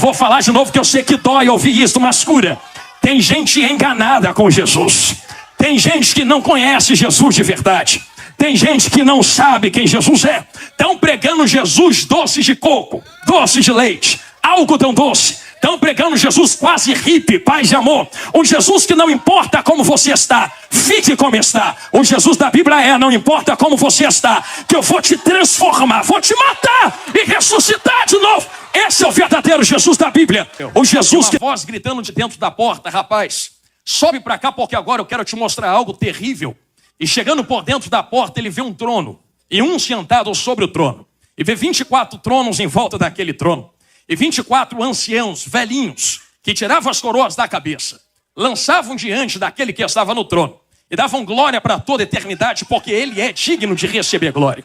vou falar de novo que eu sei que dói ouvir isso, mas cura. Tem gente enganada com Jesus. Tem gente que não conhece Jesus de verdade. Tem gente que não sabe quem Jesus é. Estão pregando Jesus doce de coco, doce de leite, algodão doce. Estão pregando Jesus quase hippie, paz e amor. Um Jesus que não importa como você está, fique como está. O Jesus da Bíblia é, não importa como você está, que eu vou te transformar, vou te matar e ressuscitar de novo. Esse é o verdadeiro Jesus da Bíblia. O Jesus que... Uma voz gritando de dentro da porta: rapaz, sobe para cá porque agora eu quero te mostrar algo terrível. E chegando por dentro da porta, ele vê um trono, e um sentado sobre o trono. E vê 24 tronos em volta daquele trono. E 24 anciãos, velhinhos, que tiravam as coroas da cabeça, lançavam diante daquele que estava no trono, e davam glória para toda a eternidade, porque ele é digno de receber glória.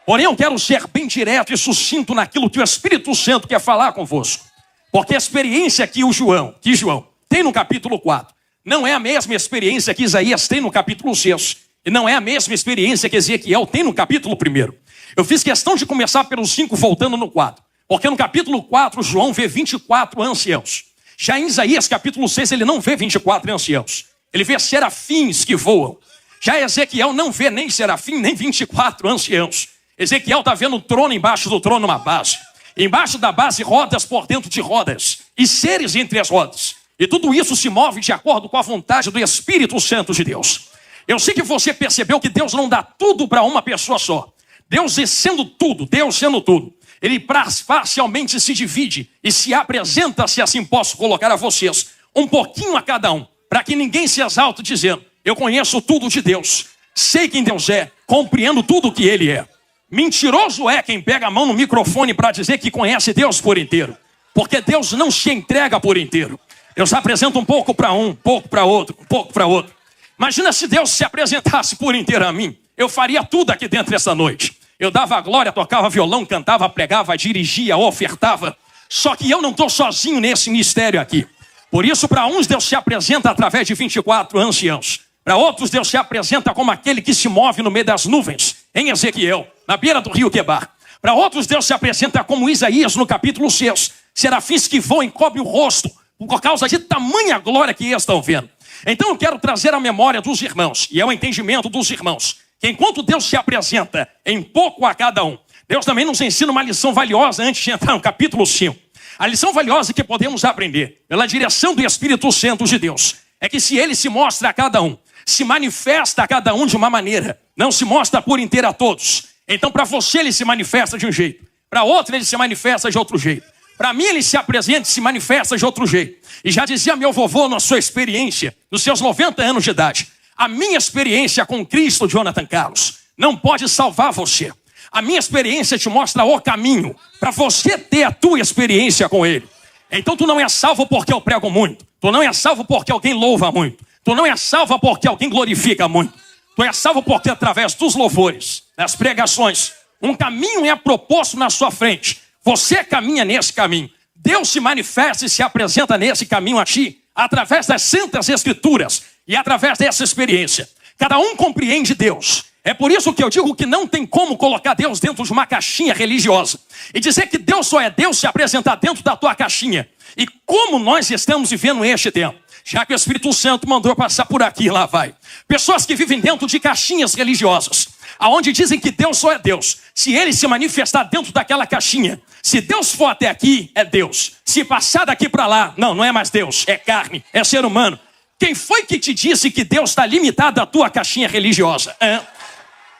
Porém, eu quero ser bem direto e sucinto naquilo que o Espírito Santo quer falar convosco. Porque a experiência que João tem no capítulo 4, não é a mesma experiência que Isaías tem no capítulo 6. E não é a mesma experiência que Ezequiel tem no capítulo 1. Eu fiz questão de começar pelos 5, voltando no 4. Porque no capítulo 4, João vê 24 anciãos. Já em Isaías capítulo 6, ele não vê 24 anciãos. Ele vê serafins que voam. Já Ezequiel não vê nem serafim, nem 24 anciãos. Ezequiel está vendo o trono, embaixo do trono uma base. Embaixo da base, rodas por dentro de rodas. E seres entre as rodas. E tudo isso se move de acordo com a vontade do Espírito Santo de Deus. Eu sei que você percebeu que Deus não dá tudo para uma pessoa só. Deus sendo tudo, Ele parcialmente se divide e se apresenta, se assim posso colocar a vocês, um pouquinho a cada um, para que ninguém se exalte dizendo: eu conheço tudo de Deus, sei quem Deus é, compreendo tudo o que Ele é. Mentiroso é quem pega a mão no microfone para dizer que conhece Deus por inteiro, porque Deus não se entrega por inteiro. Deus apresenta um pouco para um pouco para outro, um pouco para outro. Imagina se Deus se apresentasse por inteiro a mim. Eu faria tudo aqui dentro essa noite. Eu dava glória, tocava violão, cantava, pregava, dirigia, ofertava. Só que eu não estou sozinho nesse mistério aqui. Por isso, para uns Deus se apresenta através de 24 anciãos. Para outros Deus se apresenta como aquele que se move no meio das nuvens, em Ezequiel, na beira do rio Quebar. Para outros Deus se apresenta como Isaías no capítulo 6. Serafins que voam e cobrem o rosto, por causa de tamanha glória que eles estão vendo. Então eu quero trazer a memória dos irmãos, e é o entendimento dos irmãos, que enquanto Deus se apresenta em pouco a cada um, Deus também nos ensina uma lição valiosa antes de entrar no capítulo 5. A lição valiosa que podemos aprender, pela direção do Espírito Santo de Deus, é que se Ele se mostra a cada um, se manifesta a cada um de uma maneira, não se mostra por inteiro a todos. Então para você Ele se manifesta de um jeito, para outro Ele se manifesta de outro jeito. Para mim ele se apresenta e se manifesta de outro jeito. E já dizia meu vovô na sua experiência, nos seus 90 anos de idade: a minha experiência com Cristo, Jonathan Carlos, não pode salvar você. A minha experiência te mostra o caminho para você ter a tua experiência com Ele. Então tu não é salvo porque eu prego muito. Tu não é salvo porque alguém louva muito. Tu não é salvo porque alguém glorifica muito. Tu é salvo porque através dos louvores, das pregações, um caminho é proposto na sua frente. Você caminha nesse caminho. Deus se manifesta e se apresenta nesse caminho a ti, através das santas escrituras e através dessa experiência. Cada um compreende Deus. É por isso que eu digo que não tem como colocar Deus dentro de uma caixinha religiosa e dizer que Deus só é Deus se apresentar dentro da tua caixinha. E como nós estamos vivendo este tempo, já que o Espírito Santo mandou passar por aqui, lá vai. Pessoas que vivem dentro de caixinhas religiosas, aonde dizem que Deus só é Deus se Ele se manifestar dentro daquela caixinha. Se Deus for até aqui, é Deus. Se passar daqui para lá, não é mais Deus, é carne, é ser humano. Quem foi que te disse que Deus está limitado à tua caixinha religiosa?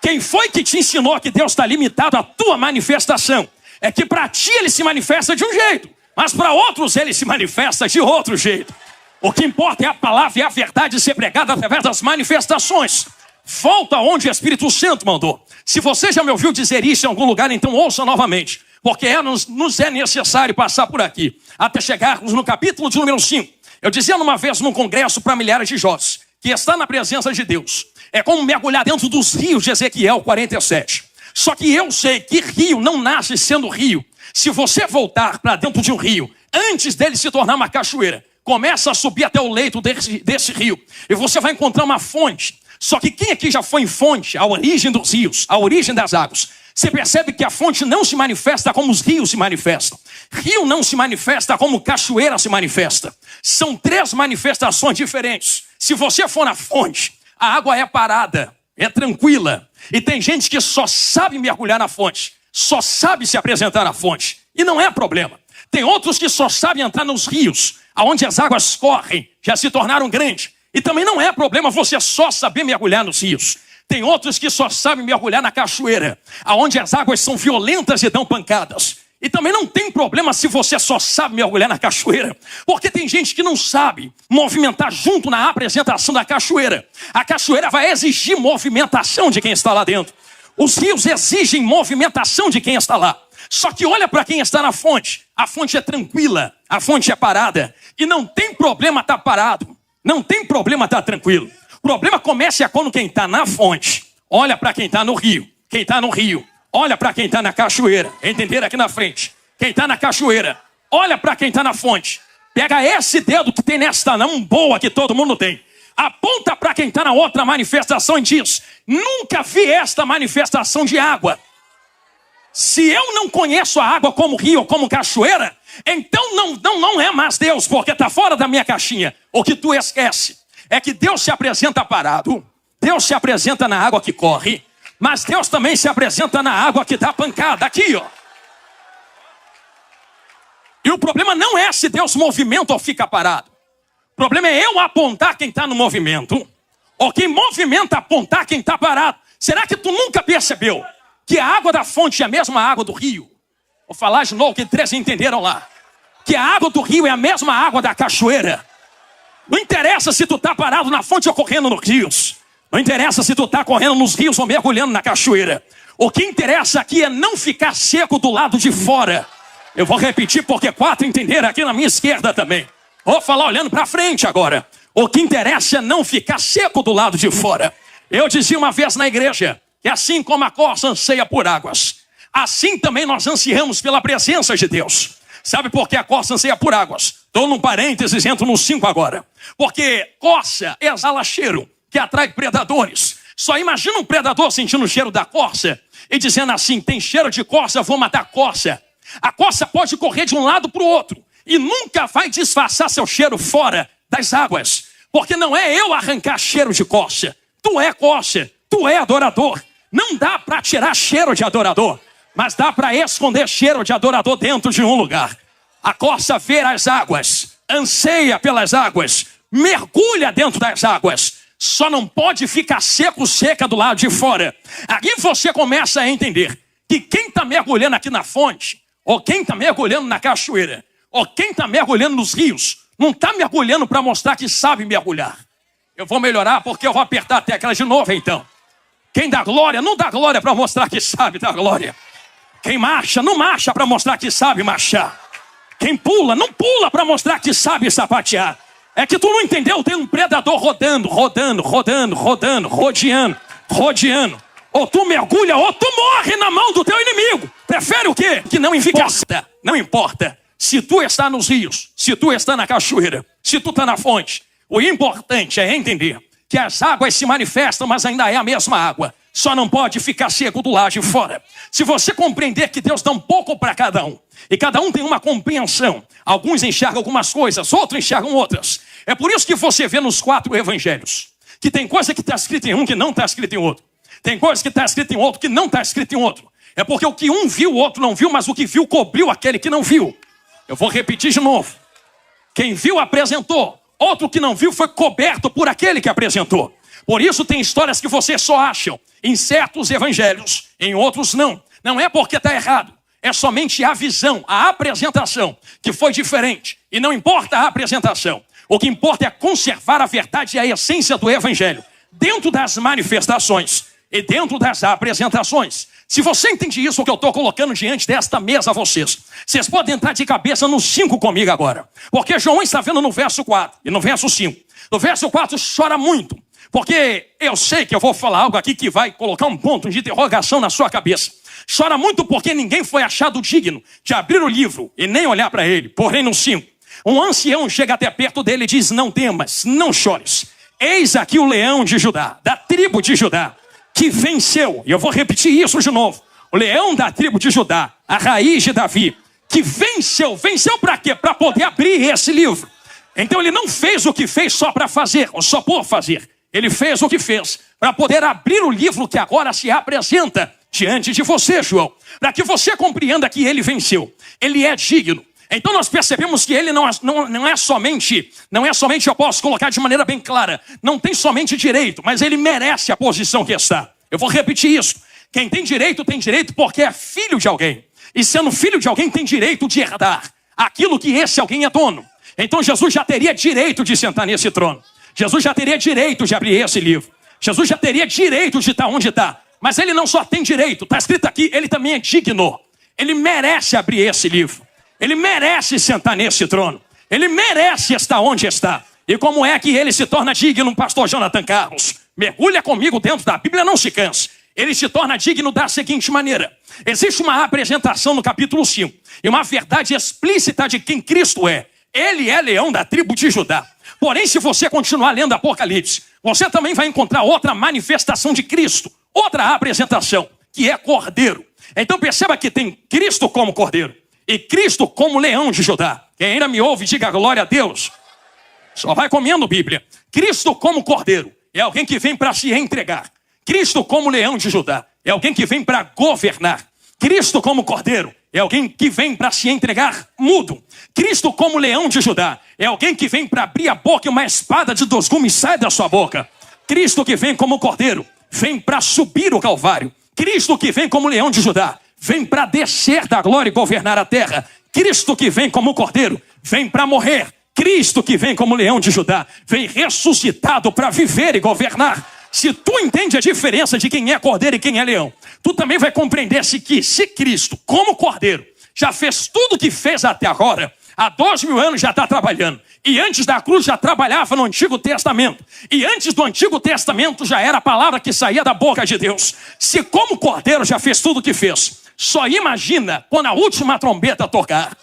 Quem foi que te ensinou que Deus está limitado à tua manifestação? É que para ti Ele se manifesta de um jeito, mas para outros Ele se manifesta de outro jeito. O que importa é a palavra e a verdade ser pregada através das manifestações. Volta onde o Espírito Santo mandou. Se você já me ouviu dizer isso em algum lugar, então ouça novamente. Porque nos é necessário passar por aqui, até chegarmos no capítulo de número 5. Eu dizia uma vez num congresso para milhares de jovens, que está na presença de Deus é como mergulhar dentro dos rios de Ezequiel 47. Só que eu sei que rio não nasce sendo rio. Se você voltar para dentro de um rio, antes dele se tornar uma cachoeira, começa a subir até o leito desse rio, e você vai encontrar uma fonte. Só que quem aqui já foi em fonte, a origem dos rios, a origem das águas, Você percebe que a fonte não se manifesta como os rios se manifestam. Rio não se manifesta como cachoeira se manifesta. São 3 manifestações diferentes. Se você for na fonte, a água é parada, é tranquila. E tem gente que só sabe mergulhar na fonte, só sabe se apresentar na fonte. E não é problema. Tem outros que só sabem entrar nos rios, aonde as águas correm, já se tornaram grandes. E também não é problema você só saber mergulhar nos rios. Tem outros que só sabem mergulhar na cachoeira, aonde as águas são violentas e dão pancadas. E também não tem problema se você só sabe mergulhar na cachoeira, porque tem gente que não sabe movimentar junto na apresentação da cachoeira. A cachoeira vai exigir movimentação de quem está lá dentro. Os rios exigem movimentação de quem está lá. Só que olha para quem está na fonte. A fonte é tranquila, a fonte é parada. E não tem problema estar parado, não tem problema estar tranquilo. O problema começa quando quem está na fonte olha para quem está no rio. Quem está no rio olha para quem está na cachoeira. Entenderam aqui na frente? Quem está na cachoeira olha para quem está na fonte. Pega esse dedo que tem nesta mão boa que todo mundo tem. Aponta para quem está na outra manifestação e diz: nunca vi esta manifestação de água. Se eu não conheço a água como rio ou como cachoeira, então não é mais Deus, porque está fora da minha caixinha. O que tu esquece é que Deus se apresenta parado, Deus se apresenta na água que corre, mas Deus também se apresenta na água que dá pancada, aqui, ó. E o problema não é se Deus movimenta ou fica parado. O problema é eu apontar quem está no movimento, ou quem movimenta apontar quem está parado. Será que tu nunca percebeu que a água da fonte é a mesma água do rio? Vou falar de novo, que 3 entenderam lá. Que a água do rio é a mesma água da cachoeira. Não interessa se tu está parado na fonte ou correndo nos rios. Não interessa se tu está correndo nos rios ou mergulhando na cachoeira. O que interessa aqui é não ficar seco do lado de fora. Eu vou repetir porque 4 entenderam aqui na minha esquerda também. Vou falar olhando para frente agora. O que interessa é não ficar seco do lado de fora. Eu dizia uma vez na igreja que assim como a corça anseia por águas, assim também nós ansiamos pela presença de Deus. Sabe por que a corça anseia por águas? Estou num parênteses, entro no 5 agora. Porque corça exala cheiro que atrai predadores. Só imagina um predador sentindo o cheiro da corça e dizendo assim: tem cheiro de corça, vou matar a corça. A corça pode correr de um lado para o outro e nunca vai disfarçar seu cheiro fora das águas. Porque não é eu arrancar cheiro de corça. Tu é corça, tu é adorador. Não dá para tirar cheiro de adorador, mas dá para esconder cheiro de adorador dentro de um lugar. A corça vê as águas, anseia pelas águas, mergulha dentro das águas. Só não pode ficar seco, seca do lado de fora. Aqui você começa a entender que quem está mergulhando aqui na fonte, ou quem está mergulhando na cachoeira, ou quem está mergulhando nos rios, não está mergulhando para mostrar que sabe mergulhar. Eu vou melhorar porque eu vou apertar a tecla de novo então. Quem dá glória, não dá glória para mostrar que sabe dar glória. Quem marcha, não marcha para mostrar que sabe marchar. Quem pula, não pula para mostrar que sabe sapatear. É que tu não entendeu, tem um predador rodando, rodeando. Ou tu mergulha, ou tu morre na mão do teu inimigo. Prefere o quê? Que não importa, não importa. Se tu está nos rios, se tu está na cachoeira, se tu está na fonte, o importante é entender que as águas se manifestam, mas ainda é a mesma água. Só não pode ficar seco do lado de fora. Se você compreender que Deus dá um pouco para cada um, e cada um tem uma compreensão, alguns enxergam algumas coisas, outros enxergam outras. É por isso que você vê nos 4 evangelhos que tem coisa que está escrita em um que não está escrita em outro. Tem coisa que está escrita em outro que não está escrita em outro. É porque o que um viu, o outro não viu, mas o que viu cobriu aquele que não viu. Eu vou repetir de novo. Quem viu apresentou. Outro que não viu foi coberto por aquele que apresentou. Por isso tem histórias que vocês só acham em certos evangelhos, em outros não. Não é porque está errado. É somente a visão, a apresentação, que foi diferente. E não importa a apresentação. O que importa é conservar a verdade e a essência do evangelho dentro das manifestações e dentro das apresentações. Se você entende isso, o que eu estou colocando diante desta mesa a vocês podem entrar de cabeça no 5 comigo agora. Porque João está vendo no verso 4 e no verso 5. No verso 4 chora muito. Porque eu sei que eu vou falar algo aqui que vai colocar um ponto de interrogação na sua cabeça. Chora muito porque ninguém foi achado digno de abrir o livro e nem olhar para ele. Porém, no 5, um ancião chega até perto dele e diz: não temas, não chores. Eis aqui o leão de Judá, da tribo de Judá, que venceu. E eu vou repetir isso de novo. o leão da tribo de Judá, a raiz de Davi, que venceu para quê? Para poder abrir esse livro. Então ele não fez o que fez só para fazer, ou só por fazer. Ele fez o que fez para poder abrir o livro que agora se apresenta diante de você, João. Para que você compreenda que ele venceu. Ele é digno. Então nós percebemos que ele não é somente, eu posso colocar de maneira bem clara, não tem somente direito, mas ele merece a posição que está. Eu vou repetir isso. Quem tem direito porque é filho de alguém. E sendo filho de alguém tem direito de herdar aquilo que esse alguém é dono. Então Jesus já teria direito de sentar nesse trono. Jesus já teria direito de abrir esse livro. Jesus já teria direito de estar onde está. Mas ele não só tem direito, está escrito aqui, ele também é digno. Ele merece abrir esse livro. Ele merece sentar nesse trono. Ele merece estar onde está. E como é que ele se torna digno, pastor Jonathan Carlos? Mergulha comigo dentro da Bíblia, não se canse. Ele se torna digno da seguinte maneira. Existe uma apresentação no capítulo 5. E uma verdade explícita de quem Cristo é. Ele é leão da tribo de Judá. Porém, se você continuar lendo Apocalipse, você também vai encontrar outra manifestação de Cristo. Outra apresentação, que é Cordeiro. Então perceba que tem Cristo como Cordeiro. E Cristo como leão de Judá. Quem ainda me ouve, diga glória a Deus. Só vai comendo Bíblia. Cristo como Cordeiro é alguém que vem para se entregar. Cristo como leão de Judá é alguém que vem para governar. Cristo como Cordeiro é alguém que vem para se entregar mudo. Cristo como leão de Judá é alguém que vem para abrir a boca e uma espada de 2 gumes sai da sua boca. Cristo que vem como Cordeiro vem para subir o Calvário. Cristo que vem como leão de Judá vem para descer da glória e governar a terra. Cristo que vem como Cordeiro vem para morrer. Cristo que vem como leão de Judá vem ressuscitado para viver e governar. Se tu entende a diferença de quem é Cordeiro e quem é leão, tu também vai compreender se Cristo, como Cordeiro, já fez tudo o que fez até agora, há 2.000 anos já está trabalhando. E antes da cruz já trabalhava no Antigo Testamento. E antes do Antigo Testamento já era a palavra que saía da boca de Deus. Se como Cordeiro já fez tudo o que fez, só imagina quando a última trombeta tocar.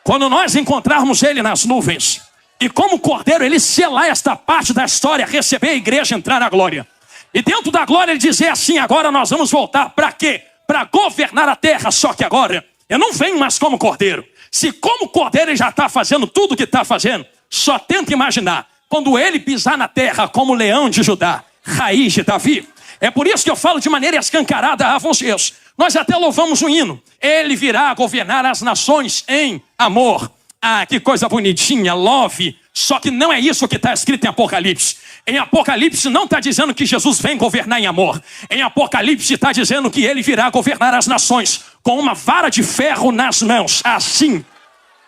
Quando nós encontrarmos ele nas nuvens. E como Cordeiro ele selar esta parte da história, receber a igreja, entrar na glória. E dentro da glória ele dizer assim, agora nós vamos voltar para quê? Para governar a terra, só que agora eu não venho mais como Cordeiro. Se como Cordeiro ele já está fazendo tudo o que está fazendo, só tenta imaginar, quando ele pisar na terra como leão de Judá, raiz de Davi. É por isso que eu falo de maneira escancarada a vocês. Nós até louvamos o hino. Ele virá governar as nações em amor. Ah, que coisa bonitinha, love. Só que não é isso que está escrito em Apocalipse. Em Apocalipse não está dizendo que Jesus vem governar em amor. Em Apocalipse está dizendo que ele virá governar as nações com uma vara de ferro nas mãos. Assim.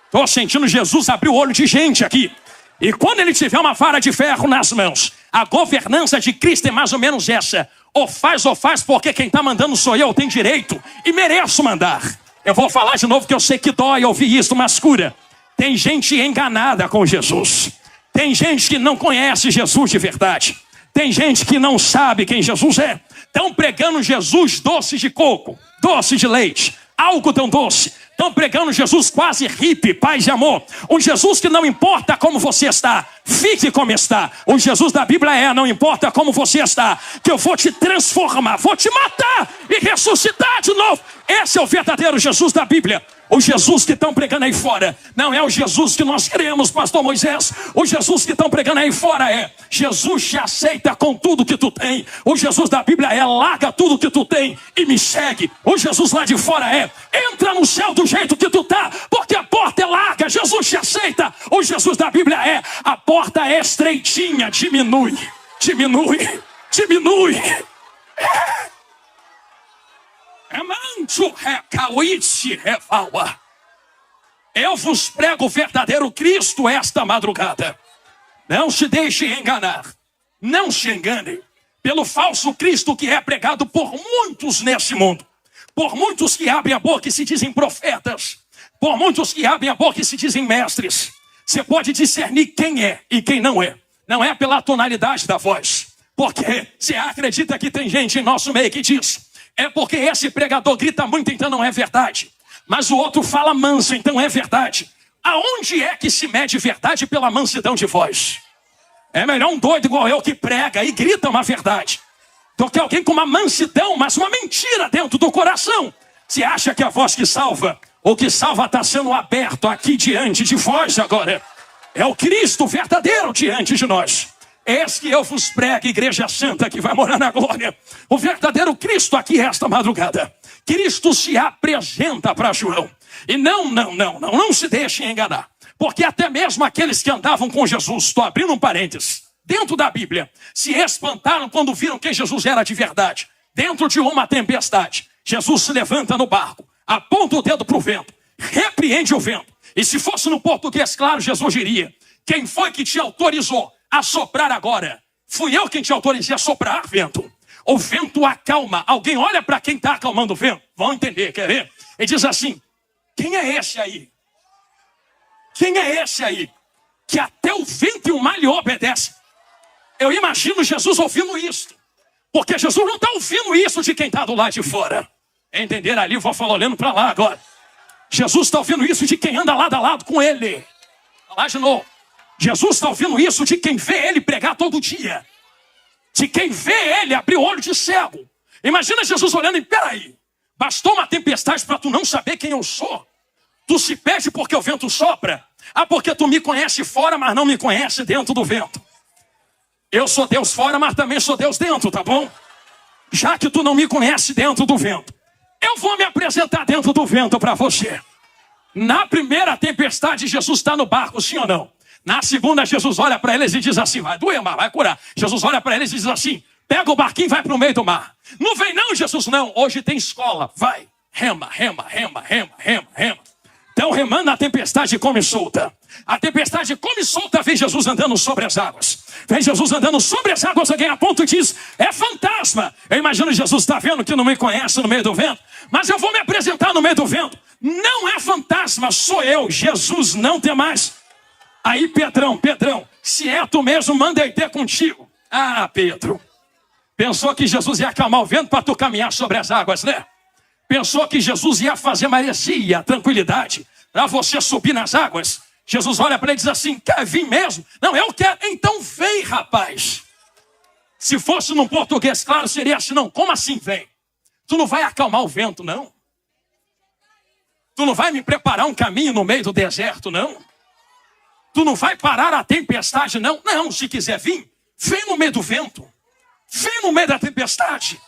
Estou sentindo Jesus abrir o olho de gente aqui. E quando ele tiver uma vara de ferro nas mãos, a governança de Cristo é mais ou menos essa. Ou faz, porque quem está mandando sou eu, tem direito e mereço mandar. Eu vou falar de novo que eu sei que dói ouvir isso, mas cura. Tem gente enganada com Jesus. Tem gente que não conhece Jesus de verdade. Tem gente que não sabe quem Jesus é. Estão pregando Jesus doce de coco, doce de leite, algo tão doce. Estão pregando Jesus quase hippie, paz e amor. Um Jesus que não importa como você está, fique como está. O Jesus da Bíblia é, não importa como você está, que eu vou te transformar, vou te matar e ressuscitar de novo. Esse é o verdadeiro Jesus da Bíblia. O Jesus que estão pregando aí fora não é o Jesus que nós queremos, pastor Moisés. O Jesus que estão pregando aí fora é Jesus te aceita com tudo que tu tem. O Jesus da Bíblia é larga tudo que tu tem e me segue. O Jesus lá de fora é entra no céu do jeito que tu tá, porque a porta é larga, Jesus te aceita. O Jesus da Bíblia é a porta é estreitinha, diminui. Eu vos prego o verdadeiro Cristo esta madrugada. Não se deixe enganar. Não se engane pelo falso Cristo que é pregado por muitos nesse mundo. Por muitos que abrem a boca e se dizem profetas. Por muitos que abrem a boca e se dizem mestres. Você pode discernir quem é e quem não é. Não é pela tonalidade da voz. Porque você acredita que tem gente em nosso meio que diz... É porque esse pregador grita muito, então não é verdade. Mas o outro fala manso, então é verdade. Aonde é que se mede verdade pela mansidão de voz? É melhor um doido igual eu que prega e grita uma verdade. do que alguém com uma mansidão, mas uma mentira dentro do coração. Você acha que a voz que salva, ou que salva está sendo aberto aqui diante de vós agora? É o Cristo verdadeiro diante de nós. Eis que eu vos prego, igreja santa que vai morar na glória. O verdadeiro Cristo aqui esta madrugada. Cristo se apresenta para João. E não se deixem enganar. Porque até mesmo aqueles que andavam com Jesus, estou abrindo um parênteses, dentro da Bíblia, se espantaram quando viram quem Jesus era de verdade. Dentro de uma tempestade, Jesus se levanta no barco, aponta o dedo para o vento, repreende o vento. E se fosse no português claro, Jesus diria: quem foi que te autorizou a soprar agora? Fui eu quem te autorizei a soprar, vento. O vento acalma. Alguém olha para quem está acalmando o vento. Vão entender, quer ver? E diz assim: quem é esse aí? Quem é esse aí? Que até o vento e o mar lhe obedecem. Eu imagino Jesus ouvindo isso. Porque Jesus não está ouvindo isso de quem está do lado de fora. Entenderam ali? Vou falar olhando para lá agora. Jesus está ouvindo isso de quem anda lado a lado com ele. Lá de novo. Jesus está ouvindo isso de quem vê ele pregar todo dia. De quem vê ele abrir o olho de cego. Imagina Jesus olhando e: peraí, bastou uma tempestade para tu não saber quem eu sou? Tu se perde porque o vento sopra? Ah, porque tu me conhece fora, mas não me conhece dentro do vento. Eu sou Deus fora, mas também sou Deus dentro, tá bom? Já que tu não me conhece dentro do vento, eu vou me apresentar dentro do vento para você. Na primeira tempestade, Jesus está no barco, sim ou não? Na segunda, Jesus olha para eles e diz assim: vai doer, mas vai curar. Jesus olha para eles e diz assim: pega o barquinho e vai para o meio do mar. Não vem não, Jesus, não. Hoje tem escola. Vai. Rema, rema, rema, rema, rema, rema. Então, remando, a tempestade come solta. A tempestade come solta, vem Jesus andando sobre as águas. Vem Jesus andando sobre as águas, alguém aponta e diz: é fantasma. Eu imagino Jesus está vendo que não me conhece no meio do vento, mas eu vou me apresentar no meio do vento. Não é fantasma, sou eu, Jesus, não tem mais. Aí Pedrão, se é tu mesmo, manda eu ter contigo. Ah, Pedro, pensou que Jesus ia acalmar o vento para tu caminhar sobre as águas, né? Pensou que Jesus ia fazer maresia, tranquilidade, para você subir nas águas. Jesus olha para ele e diz assim: quer vir mesmo? Não, eu quero. Então vem, rapaz. Se fosse num português claro, seria assim: não, como assim vem? Tu não vai acalmar o vento, não? Tu não vai me preparar um caminho no meio do deserto, não? Tu não vai parar a tempestade, não? Não, se quiser vir, vem no meio do vento. Vem no meio da tempestade.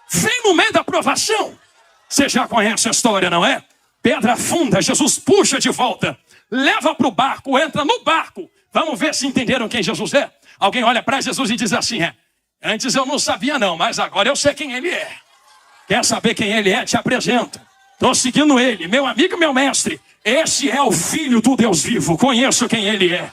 Vem no meio da provação. Você já conhece a história, não é? Pedra funda, Jesus puxa de volta. Leva para o barco, entra no barco. Vamos ver se entenderam quem Jesus é? Alguém olha para Jesus e diz assim: antes eu não sabia não, mas agora eu sei quem ele é. Quer saber quem ele é? Te apresento. Estou seguindo ele, meu amigo e meu mestre. Esse é o Filho do Deus vivo. Conheço quem ele é.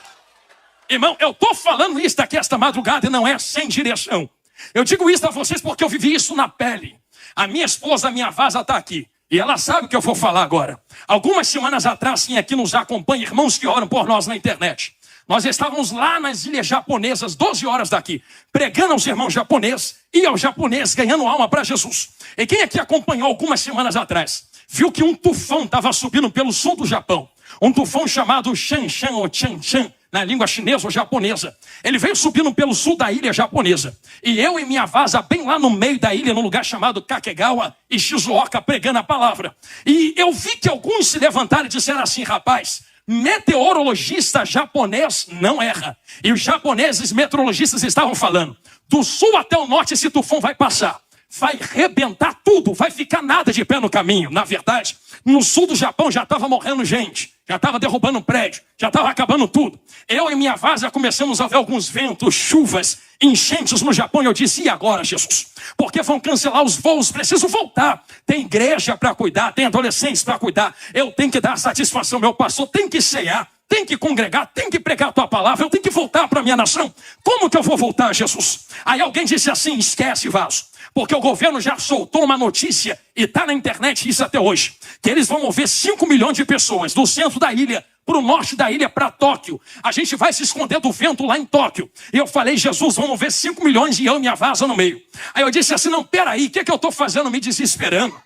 Irmão, eu estou falando isso daqui esta madrugada e não é sem direção. Eu digo isso a vocês porque eu vivi isso na pele. A minha esposa, a minha vaza está aqui. E ela sabe o que eu vou falar agora. Algumas semanas atrás, quem aqui nos acompanha, irmãos que oram por nós na internet. Nós estávamos lá nas ilhas japonesas, 12 horas daqui, pregando aos irmãos japoneses e aos japoneses, ganhando alma para Jesus. E quem aqui acompanhou algumas semanas atrás, viu que um tufão estava subindo pelo sul do Japão. Um tufão chamado Shanshan ou Chanshan, na língua chinesa ou japonesa. Ele veio subindo pelo sul da ilha japonesa. E eu e minha vaza bem lá no meio da ilha, num lugar chamado Kakegawa e Shizuoka, pregando a palavra. E eu vi que alguns se levantaram e disseram assim: rapaz, meteorologista japonês não erra. E os japoneses meteorologistas estavam falando: do sul até o norte esse tufão vai passar. Vai rebentar tudo, vai ficar nada de pé no caminho. Na verdade, no sul do Japão já estava morrendo gente, já estava derrubando um prédio, já estava acabando tudo. Eu e minha vaza começamos a ver alguns ventos, chuvas, enchentes no Japão. E eu disse: e agora, Jesus? Porque vão cancelar os voos, preciso voltar. Tem igreja para cuidar, tem adolescentes para cuidar. Eu tenho que dar satisfação, meu pastor tem que cear, tem que congregar, tem que pregar a tua palavra, eu tenho que voltar para a minha nação. Como que eu vou voltar, Jesus? Aí alguém disse assim: esquece, vaso. Porque o governo já soltou uma notícia, e está na internet isso até hoje, que eles vão mover 5 milhões de pessoas do centro da ilha para o norte da ilha, para Tóquio. A gente vai se esconder do vento lá em Tóquio. E eu falei: Jesus, vão mover 5 milhões e eu e minha vaza no meio. Aí eu disse assim: não, peraí, o que eu estou fazendo me desesperando?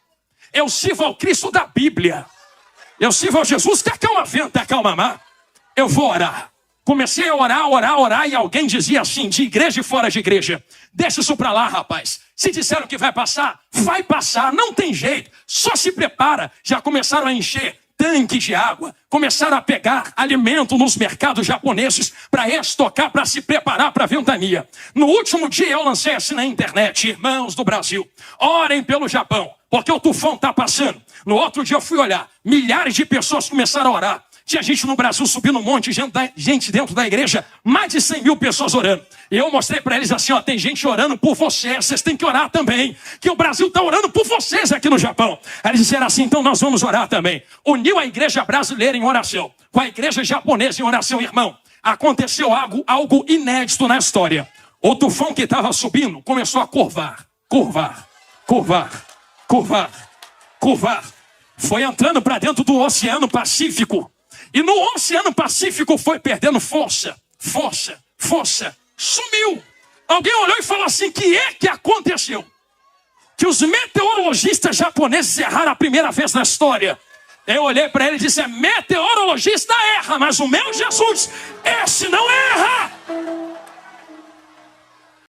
Eu sirvo ao Cristo da Bíblia. Eu sirvo ao Jesus que acalma vento, acalma mar. Eu vou orar. Comecei a orar, e alguém dizia assim, de igreja e fora de igreja: deixa isso pra lá, rapaz. Se disseram que vai passar, não tem jeito. Só se prepara. Já começaram a encher tanque de água, começaram a pegar alimento nos mercados japoneses para estocar, para se preparar para a ventania. No último dia eu lancei assim na internet: irmãos do Brasil, orem pelo Japão, porque o tufão está passando. No outro dia eu fui olhar, milhares de pessoas começaram a orar. Tinha gente no Brasil subindo um monte, gente dentro da igreja, mais de 100 mil pessoas orando. E eu mostrei para eles assim, ó, tem gente orando por vocês têm que orar também, que o Brasil está orando por vocês aqui no Japão. Aí eles disseram assim, então nós vamos orar também. Uniu a igreja brasileira em oração com a igreja japonesa em oração, irmão. Aconteceu algo inédito na história. O tufão que estava subindo começou a curvar. Foi entrando para dentro do Oceano Pacífico. E no Oceano Pacífico foi perdendo força. Sumiu. Alguém olhou e falou assim, que é que aconteceu? Que os meteorologistas japoneses erraram a primeira vez na história. Eu olhei para ele e disse, meteorologista erra, mas o meu Jesus, esse não erra.